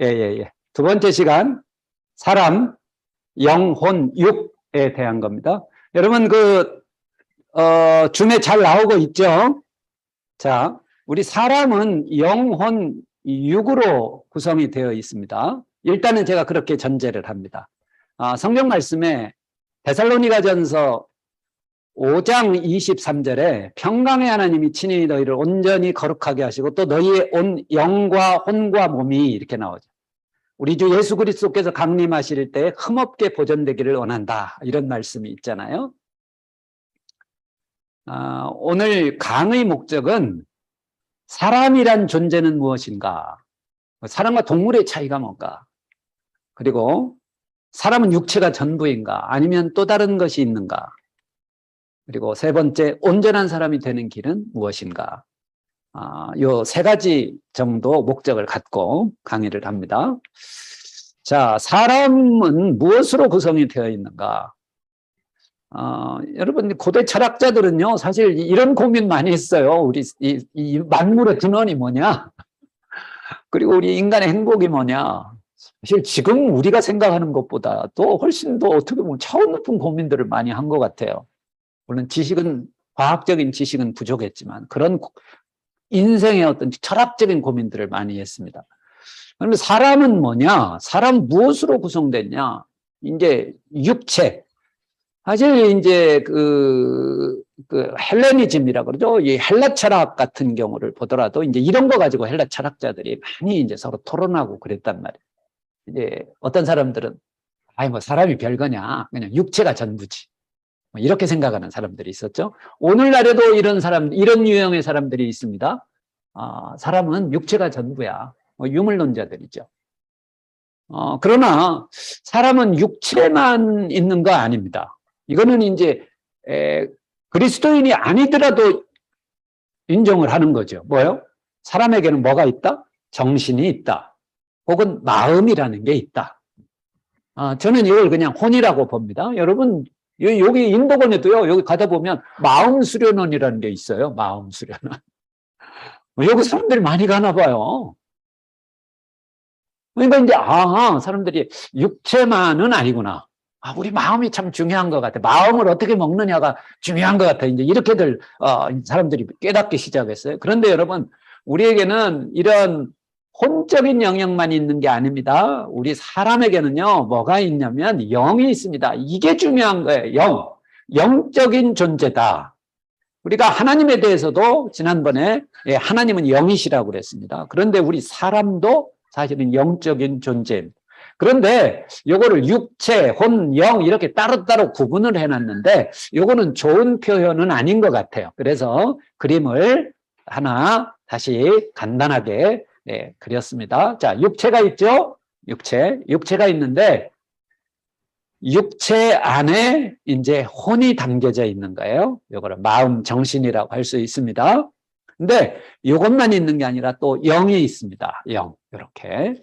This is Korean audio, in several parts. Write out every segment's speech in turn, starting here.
예. 두 번째 시간, 사람, 영혼, 육에 대한 겁니다. 여러분, 줌에 잘 나오고 있죠? 자, 우리 사람은 영혼, 육으로 구성이 되어 있습니다. 일단은 제가 그렇게 전제를 합니다. 성경 말씀에 데살로니가전서 5장 23절에 평강의 하나님이 친히 너희를 온전히 거룩하게 하시고 또 너희의 온 영과 혼과 몸이 이렇게 나오죠. 우리 주 예수 그리스도께서 강림하실 때 흠없게 보존되기를 원한다. 이런 말씀이 있잖아요. 오늘 강의 목적은 사람이란 존재는 무엇인가? 사람과 동물의 차이가 뭔가? 그리고 사람은 육체가 전부인가? 아니면 또 다른 것이 있는가? 그리고 세 번째, 온전한 사람이 되는 길은 무엇인가? 요 세 가지 정도 목적을 갖고 강의를 합니다. 자, 사람은 무엇으로 구성이 되어 있는가? 여러분, 고대 철학자들은요, 사실 이런 고민 많이 했어요. 우리 이 만물의 근원이 뭐냐? 그리고 우리 인간의 행복이 뭐냐? 사실 지금 우리가 생각하는 것보다 또 훨씬 더 어떻게 보면 차원 높은 고민들을 많이 한 것 같아요. 물론 과학적인 지식은 부족했지만 그런 인생의 어떤 철학적인 고민들을 많이 했습니다. 그러면 사람은 뭐냐? 사람 무엇으로 구성됐냐? 이제 육체. 사실 이제 헬레니즘이라 그러죠. 이 헬라 철학 같은 경우를 보더라도 이제 이런 거 가지고 헬라 철학자들이 많이 이제 서로 토론하고 그랬단 말이에요. 이제 어떤 사람들은 뭐 사람이 별거냐? 그냥 육체가 전부지. 이렇게 생각하는 사람들이 있었죠. 오늘날에도 이런 유형의 사람들이 있습니다. 사람은 육체가 전부야. 유물론자들이죠. 그러나 사람은 육체만 있는 거 아닙니다. 이거는 이제 그리스도인이 아니더라도 인정을 하는 거죠. 뭐요? 사람에게는 뭐가 있다? 정신이 있다. 혹은 마음이라는 게 있다. 저는 이걸 그냥 혼이라고 봅니다. 여러분, 여기 인도권에도요, 여기 가다 보면 마음 수련원이라는 게 있어요. 마음 수련원. 여기 사람들이 많이 가나 봐요. 그러니까 이제, 사람들이 육체만은 아니구나. 우리 마음이 참 중요한 것 같아. 마음을 어떻게 먹느냐가 중요한 것 같아. 이제 이렇게들, 사람들이 깨닫기 시작했어요. 그런데 여러분, 우리에게는 이런 혼적인 영역만 있는 게 아닙니다. 우리 사람에게는요, 뭐가 있냐면 영이 있습니다. 이게 중요한 거예요. 영적인 존재다. 우리가 하나님에 대해서도 지난번에 하나님은 영이시라고 그랬습니다. 그런데 우리 사람도 사실은 영적인 존재입니다. 그런데 요거를 육체, 혼, 영 이렇게 따로따로 구분을 해놨는데 요거는 좋은 표현은 아닌 것 같아요. 그래서 그림을 하나 다시 간단하게 그렸습니다. 자, 육체가 있죠? 육체가 있는데 육체 안에 이제 혼이 담겨져 있는 거예요. 요거를 마음, 정신이라고 할 수 있습니다. 근데 요것만 있는 게 아니라 또 영이 있습니다. 영, 이렇게.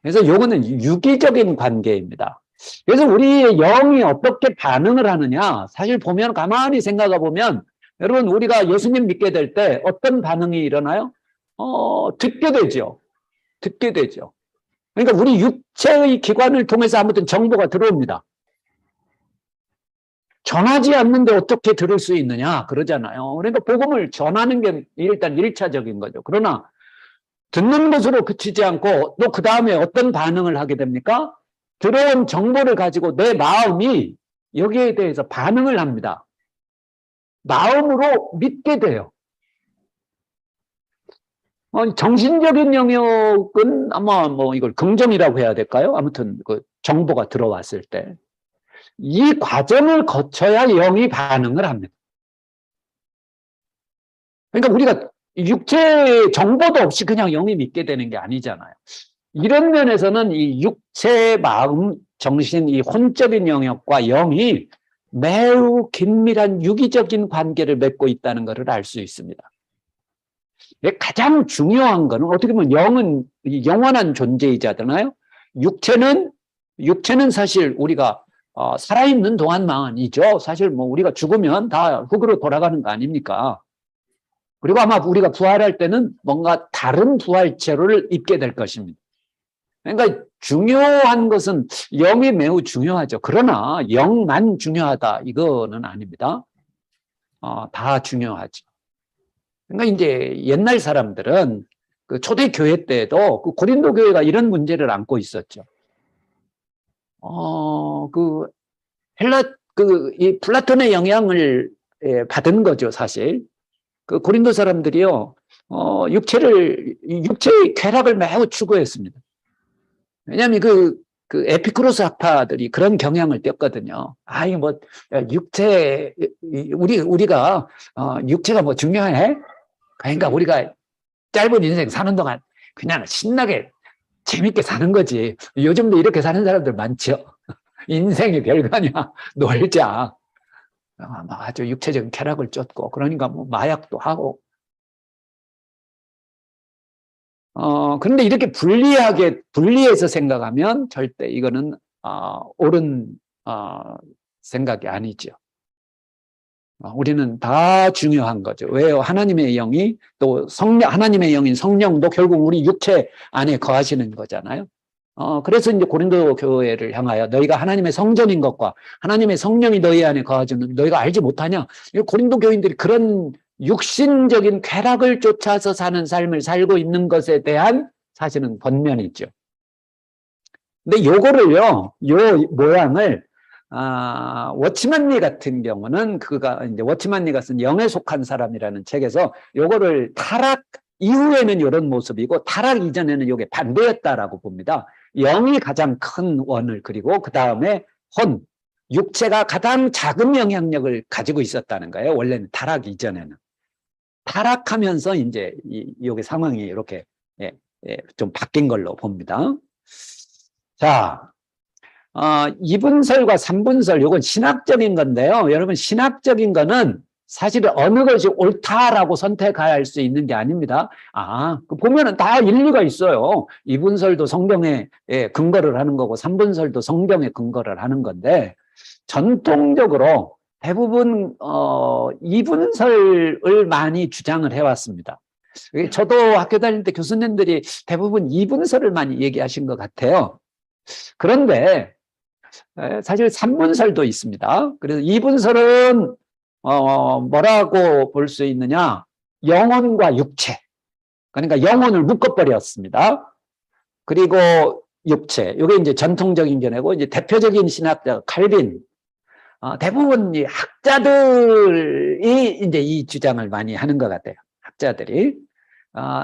그래서 요거는 유기적인 관계입니다. 그래서 우리의 영이 어떻게 반응을 하느냐, 사실 보면 가만히 생각해 보면 여러분 우리가 예수님 믿게 될 때 어떤 반응이 일어나요? 듣게 되죠. 그러니까 우리 육체의 기관을 통해서 아무튼 정보가 들어옵니다. 전하지 않는데 어떻게 들을 수 있느냐 그러잖아요. 그러니까 복음을 전하는 게 일단 1차적인 거죠. 그러나 듣는 것으로 그치지 않고 또 그 다음에 어떤 반응을 하게 됩니까? 들어온 정보를 가지고 내 마음이 여기에 대해서 반응을 합니다. 마음으로 믿게 돼요. 정신적인 영역은 아마 이걸 긍정이라고 해야 될까요? 아무튼 그 정보가 들어왔을 때 이 과정을 거쳐야 영이 반응을 합니다. 그러니까 우리가 육체 정보도 없이 그냥 영이 믿게 되는 게 아니잖아요. 이런 면에서는 이 육체, 마음, 정신, 이 혼적인 영역과 영이 매우 긴밀한 유기적인 관계를 맺고 있다는 것을 알 수 있습니다. 가장 중요한 거는 어떻게 보면 영은 영원한 존재이잖아요. 육체는 사실 우리가 살아있는 동안만이죠. 사실 우리가 죽으면 다 흙으로 돌아가는 거 아닙니까? 그리고 아마 우리가 부활할 때는 뭔가 다른 부활체를 입게 될 것입니다. 그러니까 중요한 것은 영이 매우 중요하죠. 그러나 영만 중요하다 이거는 아닙니다. 다 중요하죠. 그러니까 이제 옛날 사람들은 그 초대 교회 때도 그 고린도 교회가 이런 문제를 안고 있었죠. 그 이 플라톤의 영향을 받은 거죠, 사실. 그 고린도 사람들이요, 육체의 쾌락을 매우 추구했습니다. 왜냐하면 그 에피쿠로스 학파들이 그런 경향을 띄었거든요. 이거 뭐, 우리가, 육체가 뭐 중요해? 그러니까 우리가 짧은 인생 사는 동안 그냥 신나게 재밌게 사는 거지. 요즘도 이렇게 사는 사람들 많죠. 인생이 별거 아니야. 놀자. 아주 육체적인 쾌락을 쫓고, 그러니까 뭐 마약도 하고. 그런데 이렇게 분리해서 생각하면 절대 이거는, 옳은, 생각이 아니죠. 우리는 다 중요한 거죠. 왜요? 하나님의 영이 또 하나님의 영인 성령도 결국 우리 육체 안에 거하시는 거잖아요. 그래서 이제 고린도 교회를 향하여 너희가 하나님의 성전인 것과 하나님의 성령이 너희 안에 거하주는 너희가 알지 못하냐? 고린도 교인들이 그런 육신적인 쾌락을 쫓아서 사는 삶을 살고 있는 것에 대한 사실은 번면이죠. 근데 요거를요, 요 모양을 워치만니 같은 경우는 그가 이제 워치만니가 쓴 영에 속한 사람이라는 책에서 요거를 타락 이후에는 이런 모습이고 타락 이전에는 이게 반대였다라고 봅니다. 영이 가장 큰 원을 그리고 그 다음에 육체가 가장 작은 영향력을 가지고 있었다는 거예요. 원래는 타락 이전에는. 타락하면서 이제 여기 상황이 이렇게 좀 바뀐 걸로 봅니다. 자, 2분설과 3분설, 이건 신학적인 건데요. 여러분, 신학적인 거는 사실 어느 것이 옳다라고 선택할 수 있는 게 아닙니다. 보면은 다 일리가 있어요. 2분설도 성경에 근거를 하는 거고, 3분설도 성경에 근거를 하는 건데, 전통적으로 대부분, 2분설을 많이 주장을 해왔습니다. 저도 학교 다닐 때 교수님들이 대부분 2분설을 많이 얘기하신 것 같아요. 그런데, 사실 3분설도 있습니다. 그래서 2분설은 뭐라고 볼 수 있느냐? 영혼과 육체. 그러니까 영혼을 묶어버렸습니다. 그리고 육체. 이게 이제 전통적인 견해고, 이제 대표적인 신학자 칼빈. 대부분 이 학자들이 이제 이 주장을 많이 하는 것 같아요. 학자들이.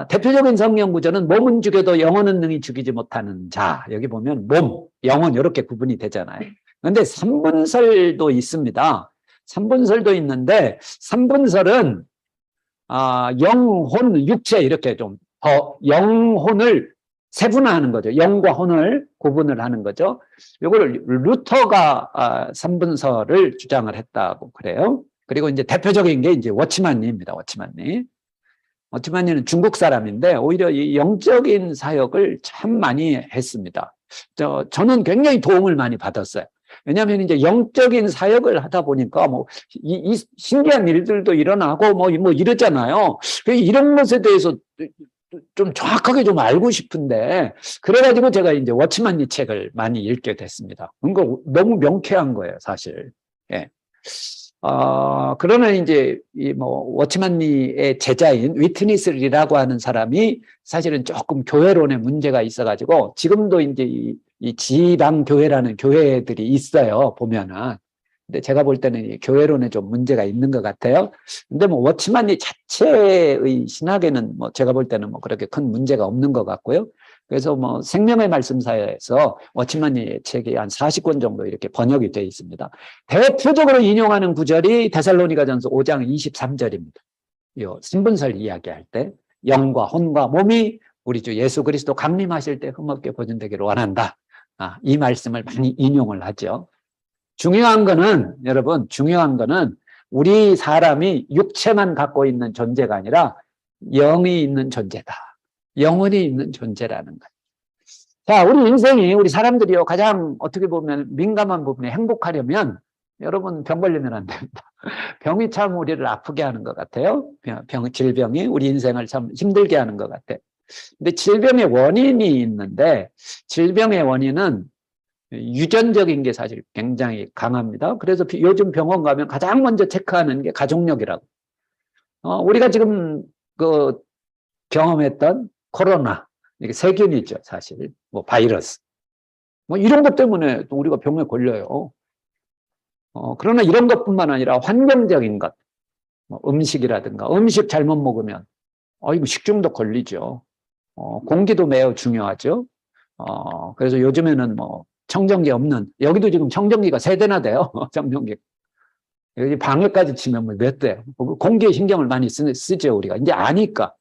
대표적인 성경 구조는 몸은 죽여도 영혼은 능히 죽이지 못하는 자. 여기 보면 몸, 영혼 이렇게 구분이 되잖아요. 그런데 3분설도 있습니다. 3분설도 있는데 3분설은 영혼, 육체 이렇게 좀 더 영혼을 세분화하는 거죠. 영과 혼을 구분을 하는 거죠. 이걸 루터가 3분설을 주장을 했다고 그래요. 그리고 이제 대표적인 게 이제 워치만니입니다. 워치만니는 중국 사람인데 오히려 이 영적인 사역을 참 많이 했습니다. 저는 굉장히 도움을 많이 받았어요. 왜냐하면 이제 영적인 사역을 하다 보니까 이 신기한 일들도 일어나고 뭐 이러잖아요. 이런 것에 대해서 좀 정확하게 좀 알고 싶은데, 그래가지고 제가 이제 워치만니 책을 많이 읽게 됐습니다. 그러니까 너무 명쾌한 거예요, 사실. 예. 그러면 이제 워치만니의 제자인 위트니스리라고 하는 사람이 사실은 조금 교회론에 문제가 있어가지고 지금도 이제 이 지방 교회라는 교회들이 있어요, 보면은. 근데 제가 볼 때는 이 교회론에 좀 문제가 있는 것 같아요. 근데 워치만니 자체의 신학에는 제가 볼 때는 그렇게 큰 문제가 없는 것 같고요. 그래서 생명의 말씀사에서 워치만니 책이 한 40권 정도 이렇게 번역이 되어 있습니다. 대표적으로 인용하는 구절이 데살로니가전서 5장 23절입니다. 요 신분설 이야기할 때 영과 혼과 몸이 우리 주 예수 그리스도 강림하실 때 흠없게 보존되기를 원한다. 이 말씀을 많이 인용을 하죠. 중요한 거는 우리 사람이 육체만 갖고 있는 존재가 아니라 영이 있는 존재다. 영혼이 있는 존재라는 거예요. 자, 우리 사람들이요, 가장 어떻게 보면 민감한 부분에 행복하려면 여러분 병 걸리면 안 됩니다. 병이 참 우리를 아프게 하는 것 같아요. 질병이 우리 인생을 참 힘들게 하는 것 같아요. 근데 질병의 원인이 있는데 질병의 원인은 유전적인 게 사실 굉장히 강합니다. 그래서 요즘 병원 가면 가장 먼저 체크하는 게 가족력이라고. 우리가 지금 그 경험했던 코로나, 이게 세균이죠, 사실. 뭐 바이러스. 뭐 이런 것 때문에 또 우리가 병에 걸려요. 그러나 이런 것뿐만 아니라 환경적인 것, 뭐 음식이라든가 음식 잘못 먹으면 이거 식중독 걸리죠. 공기도 매우 중요하죠. 그래서 요즘에는 뭐 청정기 없는, 여기도 지금 청정기가 3대나 돼요. 청정기. 여기 방역까지 치면 뭐 몇 대. 공기에 신경을 많이 쓰죠, 우리가. 이제 아니까.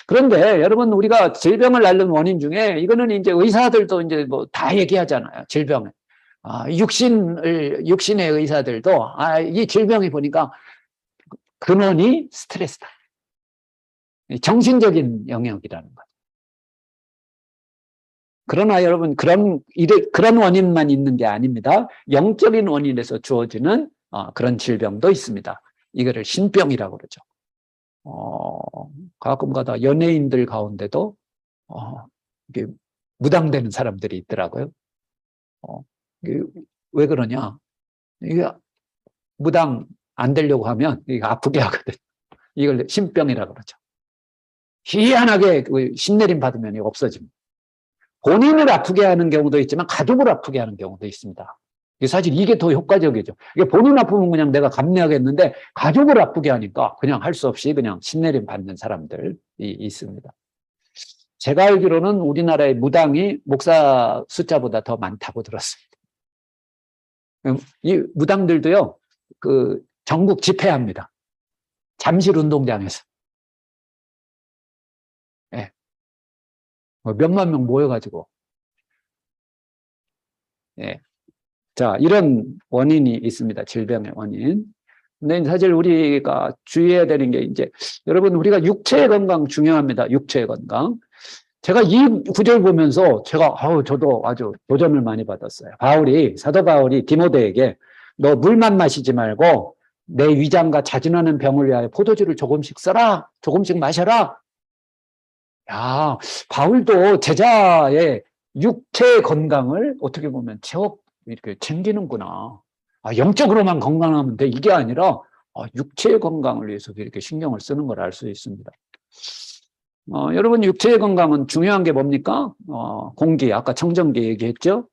그런데 여러분, 우리가 질병을 앓는 원인 중에 이거는 이제 의사들도 이제 뭐 다 얘기하잖아요. 질병을. 육신의 의사들도 이 질병이 보니까 근원이 스트레스다. 정신적인 영역이라는 거죠. 그러나 여러분, 그런 원인만 있는 게 아닙니다. 영적인 원인에서 주어지는 그런 질병도 있습니다. 이거를 신병이라고 그러죠. 가끔가다 연예인들 가운데도 이게 무당되는 사람들이 있더라고요. 이게 왜 그러냐? 이게 무당 안 되려고 하면 이게 아프게 하거든. 이걸 신병이라고 그러죠. 희한하게 신내림 받으면 이게 없어집니다. 본인을 아프게 하는 경우도 있지만 가족을 아프게 하는 경우도 있습니다. 사실 이게 더 효과적이죠. 이게 본인 아프면 그냥 내가 감내하겠는데 가족을 아프게 하니까 그냥 할 수 없이 그냥 신내림 받는 사람들이 있습니다. 제가 알기로는 우리나라의 무당이 목사 숫자보다 더 많다고 들었습니다. 이 무당들도요, 그 전국 집회합니다. 잠실 운동장에서. 네. 몇만 명 모여가지고. 네. 자, 이런 원인이 있습니다. 질병의 원인. 근데 사실 우리가 주의해야 되는 게 이제, 여러분, 우리가 육체의 건강 중요합니다. 육체의 건강. 제가 이 구절 보면서 저도 아주 도전을 많이 받았어요. 사도 바울이 디모데에게 너 물만 마시지 말고 내 위장과 자진하는 병을 위하여 포도주를 조금씩 써라. 조금씩 마셔라. 야, 바울도 제자의 육체의 건강을 어떻게 보면 이렇게 챙기는구나. 영적으로만 건강하면 돼. 이게 아니라 육체의 건강을 위해서도 이렇게 신경을 쓰는 걸 알 수 있습니다. 여러분, 육체의 건강은 중요한 게 뭡니까? 공기, 아까 청정기 얘기했죠?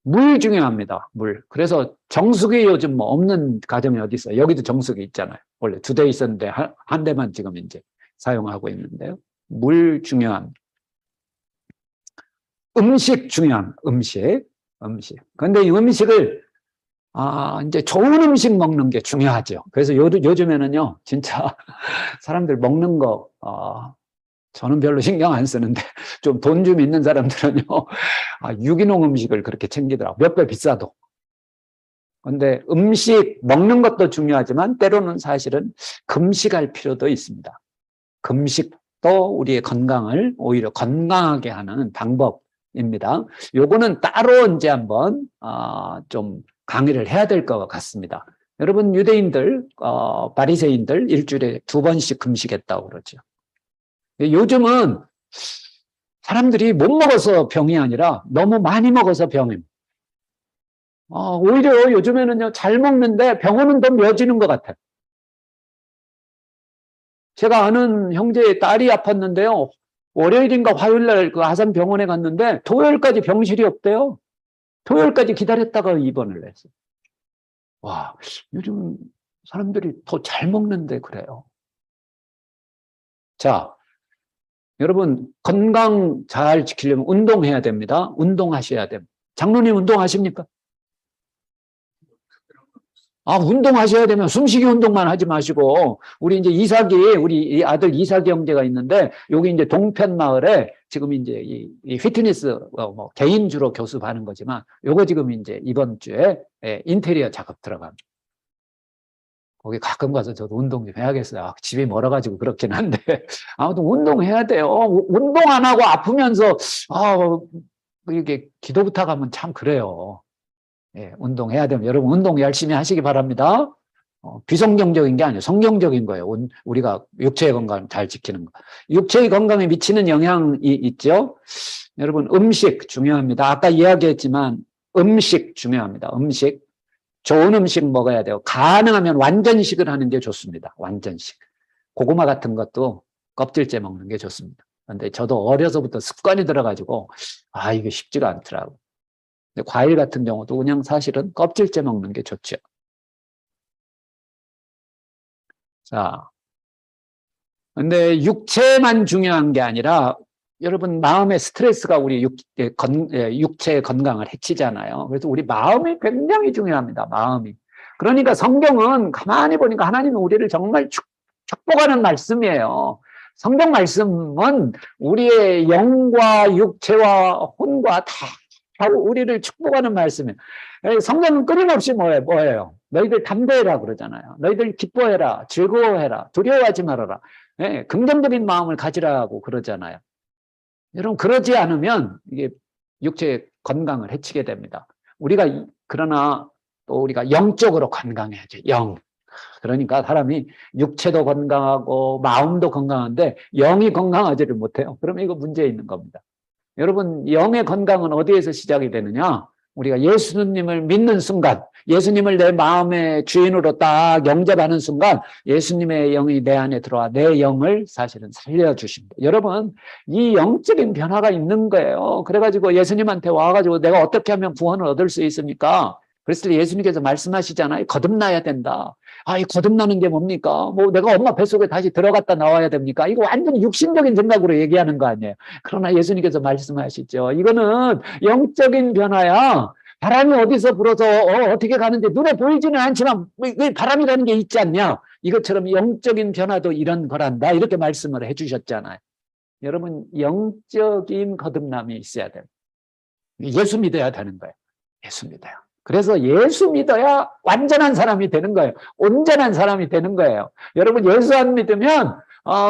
물 중요합니다. 물. 그래서 정수기 요즘 뭐 없는 가정이 어디 있어요? 여기도 정수기 있잖아요. 원래 2대 있었는데 한 대만 지금 이제 사용하고 있는데요. 물 중요한. 음식 중요한. 음식. 그런데 이 음식을 이제 좋은 음식 먹는 게 중요하죠. 그래서 요즘에는요, 진짜 사람들 먹는 거, 저는 별로 신경 안 쓰는데, 좀 돈 좀 있는 사람들은요, 유기농 음식을 그렇게 챙기더라고요. 몇 배 비싸도. 근데 먹는 것도 중요하지만, 때로는 사실은 금식할 필요도 있습니다. 금식도 우리의 건강을 오히려 건강하게 하는 방법입니다. 요거는 따로 이제 한번, 좀 강의를 해야 될 것 같습니다. 여러분, 유대인들, 바리새인들 일주일에 2번씩 금식했다고 그러죠. 요즘은 사람들이 못 먹어서 병이 아니라 너무 많이 먹어서 병입니다. 오히려 요즘에는요, 잘 먹는데 병원은 더 미어지는 것 같아요. 제가 아는 형제의 딸이 아팠는데요. 월요일인가 화요일날 그 아산병원에 갔는데 토요일까지 병실이 없대요. 토요일까지 기다렸다가 입원을 했어요. 와, 요즘 사람들이 더 잘 먹는데 그래요. 자, 여러분, 건강 잘 지키려면 운동해야 됩니다. 운동하셔야 됩니다. 장로님 운동하십니까? 운동하셔야 되면 숨쉬기 운동만 하지 마시고, 우리 이제 우리 아들 이삭이 형제가 있는데, 여기 이제 동편 마을에 지금 이제 이 피트니스, 뭐 개인주로 교습하는 거지만, 요거 지금 이제 이번 주에 인테리어 작업 들어갑니다. 거기 가끔 가서 저도 운동 좀 해야겠어요. 집이 멀어가지고 그렇긴 한데. 아무튼 운동해야 돼요. 운동 안 하고 아프면서, 이게 기도 부탁하면 참 그래요. 예, 운동해야 되면 여러분 운동 열심히 하시기 바랍니다. 비성경적인 게 아니에요. 성경적인 거예요. 우리가 육체의 건강을 잘 지키는 거. 육체의 건강에 미치는 영향이 있죠. 여러분, 음식 중요합니다. 아까 이야기했지만 음식 중요합니다. 음식. 좋은 음식 먹어야 돼요. 가능하면 완전식을 하는 게 좋습니다. 완전식. 고구마 같은 것도 껍질째 먹는 게 좋습니다. 근데 저도 어려서부터 습관이 들어가지고 이게 쉽지가 않더라고요. 근데 과일 같은 경우도 그냥 사실은 껍질째 먹는 게 좋죠. 자, 근데 육체만 중요한 게 아니라 여러분 마음의 스트레스가 우리 육체의 건강을 해치잖아요. 그래서 우리 마음이 굉장히 중요합니다. 마음이. 그러니까 성경은 가만히 보니까 하나님은 우리를 정말 축복하는 말씀이에요. 성경 말씀은 우리의 영과 육체와 혼과 다 우리를 축복하는 말씀이에요. 성경은 끊임없이 뭐예요? 너희들 담대해라 그러잖아요. 너희들 기뻐해라, 즐거워해라, 두려워하지 말아라. 긍정적인 마음을 가지라고 그러잖아요. 여러분, 그러지 않으면 이게 육체의 건강을 해치게 됩니다. 그러나 또 우리가 영적으로 건강해야죠. 그러니까 사람이 육체도 건강하고 마음도 건강한데 영이 건강하지를 못해요. 그러면 이거 문제 있는 겁니다. 여러분, 영의 건강은 어디에서 시작이 되느냐? 우리가 예수님을 믿는 순간, 예수님을 내 마음의 주인으로 딱 영접하는 순간 예수님의 영이 내 안에 들어와 내 영을 사실은 살려주십니다. 여러분, 이 영적인 변화가 있는 거예요. 그래가지고 예수님한테 와가지고 내가 어떻게 하면 구원을 얻을 수 있습니까? 그래서 예수님께서 말씀하시잖아요. 거듭나야 된다. 이 거듭나는 게 뭡니까? 내가 엄마 뱃속에 다시 들어갔다 나와야 됩니까? 이거 완전히 육신적인 생각으로 얘기하는 거 아니에요. 그러나 예수님께서 말씀하시죠. 이거는 영적인 변화야. 바람이 어디서 불어서 어떻게 가는데 눈에 보이지는 않지만 왜 바람이라는 게 있지 않냐? 이것처럼 영적인 변화도 이런 거란다. 이렇게 말씀을 해주셨잖아요. 여러분, 영적인 거듭남이 있어야 돼요. 예수 믿어야 되는 거예요. 예수 믿어요. 그래서 예수 믿어야 완전한 사람이 되는 거예요. 온전한 사람이 되는 거예요. 여러분, 예수 안 믿으면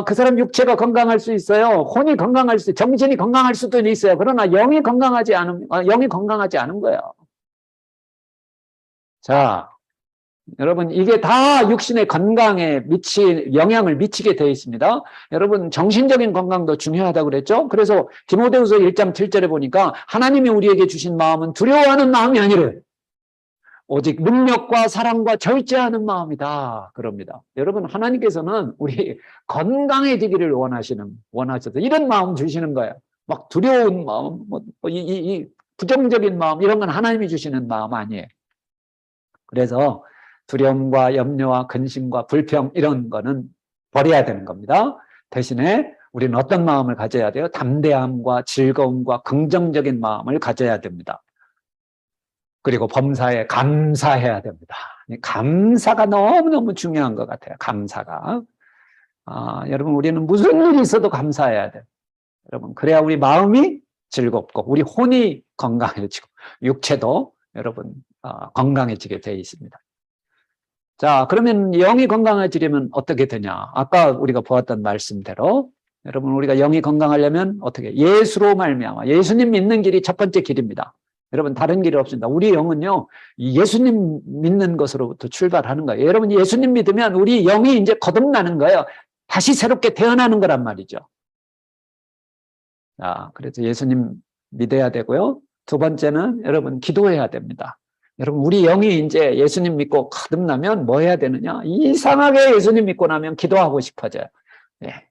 그 사람 육체가 건강할 수 있어요. 혼이 건강할 수, 정신이 건강할 수도 있어요. 그러나 영이 건강하지 않은 거예요. 자, 여러분, 이게 다 육신의 건강에 영향을 미치게 되어 있습니다. 여러분, 정신적인 건강도 중요하다고 그랬죠? 그래서 디모데후서 1장 7절에 보니까 하나님이 우리에게 주신 마음은 두려워하는 마음이 아니래. 오직 능력과 사랑과 절제하는 마음이다. 그럽니다. 여러분, 하나님께서는 우리 건강해지기를 원하셔서 이런 마음 주시는 거예요. 막 두려운 마음, 이 부정적인 마음, 이런 건 하나님이 주시는 마음 아니에요. 그래서 두려움과 염려와 근심과 불평 이런 거는 버려야 되는 겁니다. 대신에 우리는 어떤 마음을 가져야 돼요? 담대함과 즐거움과 긍정적인 마음을 가져야 됩니다. 그리고 범사에 감사해야 됩니다. 감사가 너무너무 중요한 것 같아요. 감사가. 여러분, 우리는 무슨 일이 있어도 감사해야 돼요. 여러분, 그래야 우리 마음이 즐겁고 우리 혼이 건강해지고 육체도 여러분 건강해지게 되어 있습니다. 자, 그러면 영이 건강해지려면 어떻게 되냐? 아까 우리가 보았던 말씀대로 여러분, 우리가 영이 건강하려면 어떻게? 예수로 말미암아. 예수님 믿는 길이 첫 번째 길입니다. 여러분, 다른 길이 없습니다. 우리 영은요, 예수님 믿는 것으로부터 출발하는 거예요. 여러분, 예수님 믿으면 우리 영이 이제 거듭나는 거예요. 다시 새롭게 태어나는 거란 말이죠. 자, 그래서 예수님 믿어야 되고요. 두 번째는 여러분, 기도해야 됩니다. 여러분, 우리 영이 이제 예수님 믿고 거듭나면 뭐 해야 되느냐? 이상하게 예수님 믿고 나면 기도하고 싶어져요. 네.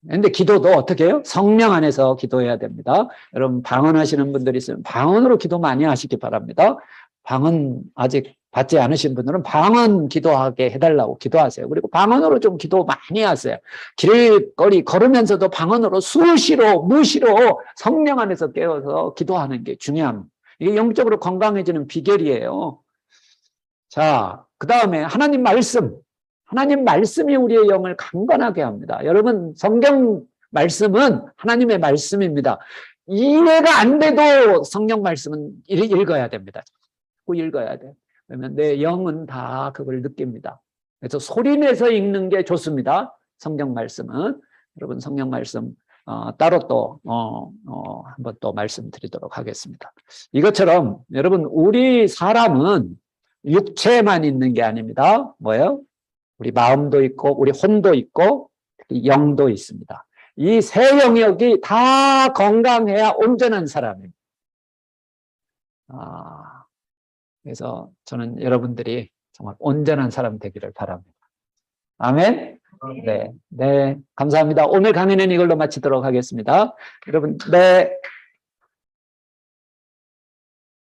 근데 기도도 어떻게 해요? 성령 안에서 기도해야 됩니다. 여러분, 방언하시는 분들이 있으면 방언으로 기도 많이 하시기 바랍니다. 방언 아직 받지 않으신 분들은 방언 기도하게 해달라고 기도하세요. 그리고 방언으로 좀 기도 많이 하세요. 길거리 걸으면서도 방언으로 수시로 무시로 성령 안에서 깨어서 기도하는 게 중요합니다. 이게 영적으로 건강해지는 비결이에요. 자, 그 다음에 하나님 말씀이 우리의 영을 강건하게 합니다. 여러분, 성경 말씀은 하나님의 말씀입니다. 이해가 안 돼도 성경 말씀은 읽어야 됩니다. 자꾸 읽어야 돼요. 그러면 내 영은 다 그걸 느낍니다. 그래서 소리내서 읽는 게 좋습니다. 성경 말씀은. 여러분, 성경 말씀 따로 또 한번 또 말씀드리도록 하겠습니다. 이것처럼 여러분, 우리 사람은 육체만 있는 게 아닙니다. 뭐예요? 우리 마음도 있고 우리 혼도 있고 영도 있습니다. 이 세 영역이 다 건강해야 온전한 사람입니다. 그래서 저는 여러분들이 정말 온전한 사람 되기를 바랍니다. 아멘. 네, 감사합니다. 오늘 강의는 이걸로 마치도록 하겠습니다. 여러분, 네.